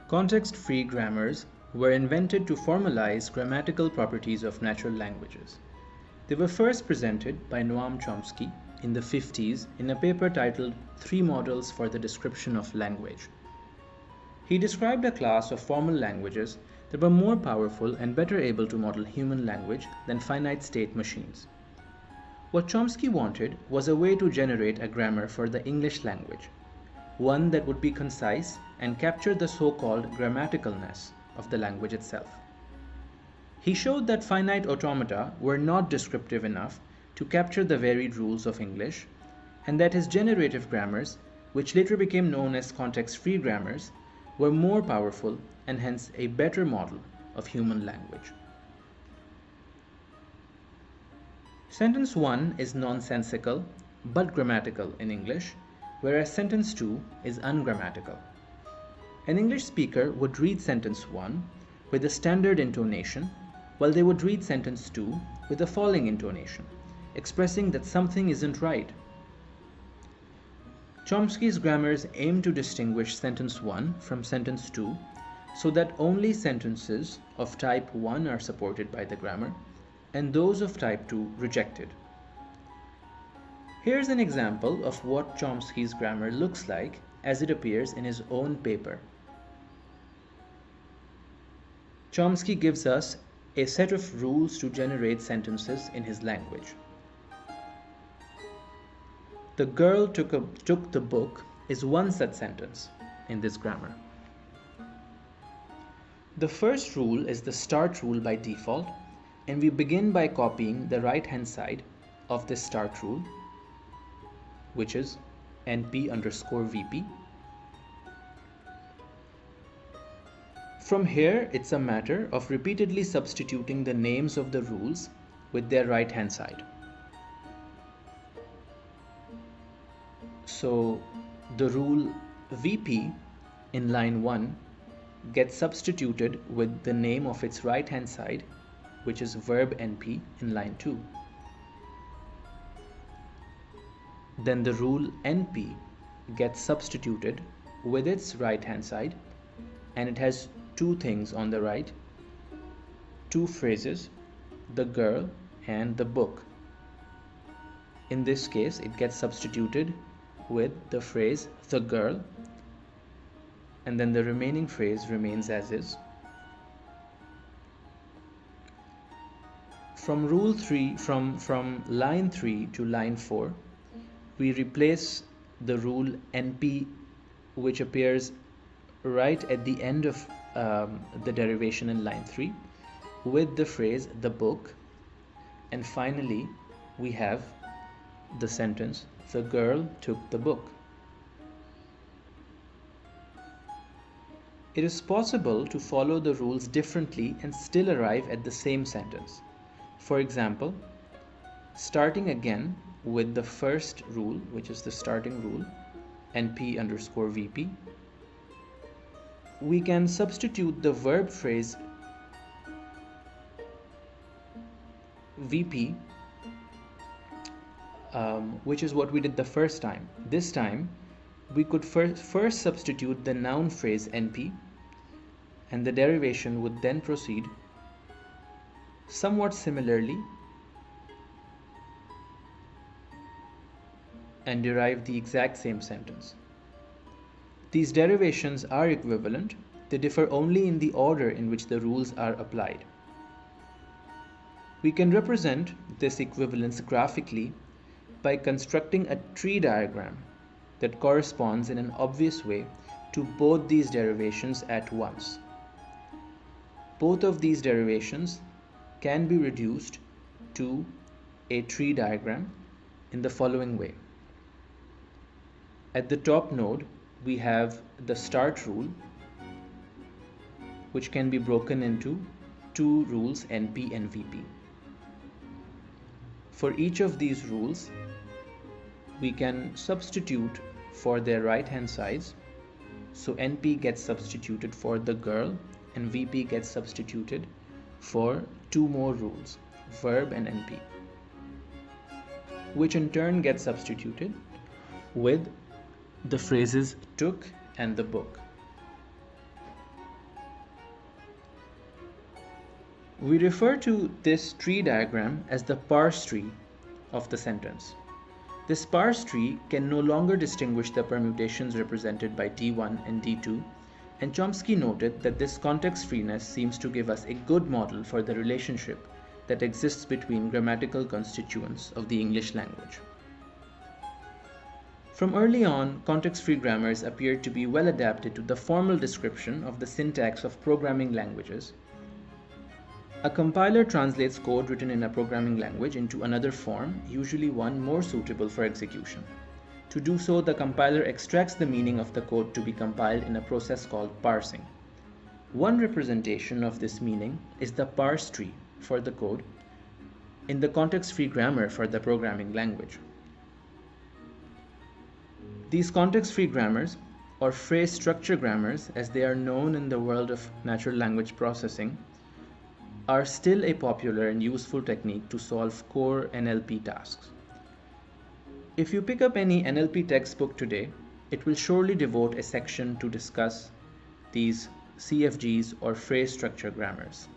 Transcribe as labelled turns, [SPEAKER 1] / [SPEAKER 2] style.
[SPEAKER 1] Context-free grammars were invented to formalize grammatical properties of natural languages. They were first presented by Noam Chomsky in the 50s in a paper titled Three Models for the Description of Language. He described a class of formal languages that were more powerful and better able to model human language than finite state machines. What Chomsky wanted was a way to generate a grammar for the English language, one that would be concise and capture the so-called grammaticalness of the language itself. He showed that finite automata were not descriptive enough to capture the varied rules of English, and that his generative grammars, which later became known as context-free grammars, were more powerful and hence a better model of human language. Sentence 1 is nonsensical but grammatical in English, whereas sentence 2 is ungrammatical. An English speaker would read sentence 1 with a standard intonation, while they would read sentence 2 with a falling intonation, expressing that something isn't right. Chomsky's grammars aim to distinguish sentence 1 from sentence 2 so that only sentences of type 1 are supported by the grammar and those of type 2 rejected. Here's an example of what Chomsky's grammar looks like as it appears in his own paper. Chomsky gives us a set of rules to generate sentences in his language. The girl took the book is one such sentence in this grammar. The first rule is the start rule by default, and we begin by copying the right-hand side of this start rule, which is np_vp. From here, it's a matter of repeatedly substituting the names of the rules with their right-hand side. So the rule VP in line 1 gets substituted with the name of its right-hand side, which is verb NP in line 2. Then the rule NP gets substituted with its right-hand side, and it has two things on the right, two phrases, the girl and the book. In this case, it gets substituted with the phrase the girl, and then the remaining phrase remains as is. From rule 3, from line 3 to line 4, we replace the rule NP, which appears right at the end of the derivation in line 3, with the phrase the book, and finally we have the sentence the girl took the book. It is possible to follow the rules differently and still arrive at the same sentence. For example, starting again with the first rule, which is the starting rule, np_vp, we can substitute the verb phrase VP, which is what we did the first time. This time, we could first substitute the noun phrase NP, and the derivation would then proceed somewhat similarly and derive the exact same sentence. These derivations are equivalent, they differ only in the order in which the rules are applied. We can represent this equivalence graphically by constructing a tree diagram that corresponds in an obvious way to both these derivations at once. Both of these derivations can be reduced to a tree diagram in the following way. At the top node, we have the start rule, which can be broken into two rules NP and VP. For each of these rules, we can substitute for their right-hand sides. So NP gets substituted for the girl and VP gets substituted for two more rules, verb and NP, which in turn gets substituted with the phrases took and the book. We refer to this tree diagram as the parse tree of the sentence. This parse tree can no longer distinguish the permutations represented by D1 and D2, and Chomsky noted that this context freeness seems to give us a good model for the relationship that exists between grammatical constituents of the English language. From early on, context-free grammars appeared to be well adapted to the formal description of the syntax of programming languages. A compiler translates code written in a programming language into another form, usually one more suitable for execution. To do so, the compiler extracts the meaning of the code to be compiled in a process called parsing. One representation of this meaning is the parse tree for the code in the context-free grammar for the programming language. These context-free grammars, or phrase structure grammars as they are known in the world of natural language processing, are still a popular and useful technique to solve core NLP tasks. If you pick up any NLP textbook today, it will surely devote a section to discuss these CFGs or phrase structure grammars.